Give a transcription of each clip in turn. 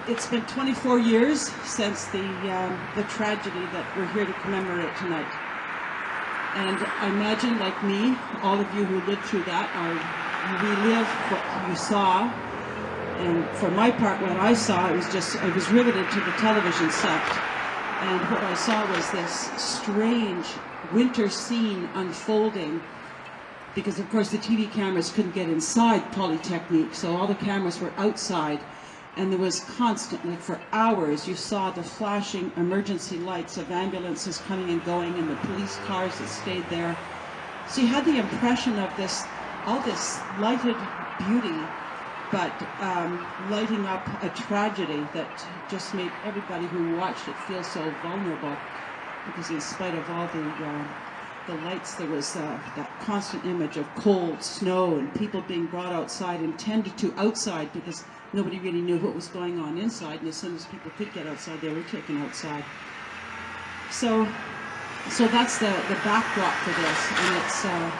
It's been 24 years since the tragedy that we're here to commemorate tonight. And I imagine, like me, all of you who lived through that relive what you saw. And for my part, what I saw, I was riveted to the television set. And what I saw was this strange winter scene unfolding, because of course the TV cameras couldn't get inside Polytechnique, so all the cameras were outside. And there was constantly, for hours, you saw the flashing emergency lights of ambulances coming and going and the police cars that stayed there. So you had the impression of all this lighted beauty, but lighting up a tragedy that just made everybody who watched it feel so vulnerable, because in spite of all the lights, there was that constant image of cold snow and people being brought outside and tended to outside, because nobody really knew what was going on inside, and as soon as people could get outside, they were taken outside. So that's the backdrop for this, and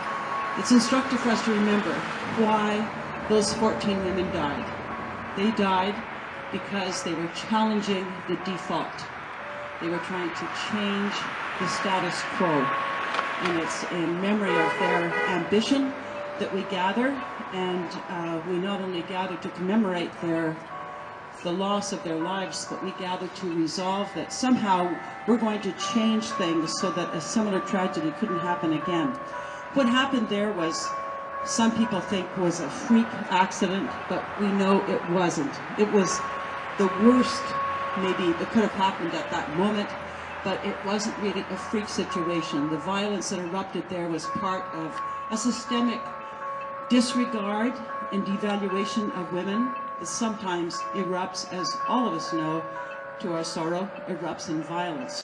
it's instructive for us to remember why those 14 women died. They died because they were challenging the default. They were trying to change the status quo. And it's in memory of their ambition that we gather, and we not only gather to commemorate the loss of their lives, but we gather to resolve that somehow we're going to change things so that a similar tragedy couldn't happen again. What happened there was, some people think, was a freak accident, but we know it wasn't. It was the worst maybe that could have happened at that moment, but it wasn't really a freak situation. The violence that erupted there was part of a systemic disregard and devaluation of women that sometimes erupts, as all of us know, to our sorrow, erupts in violence.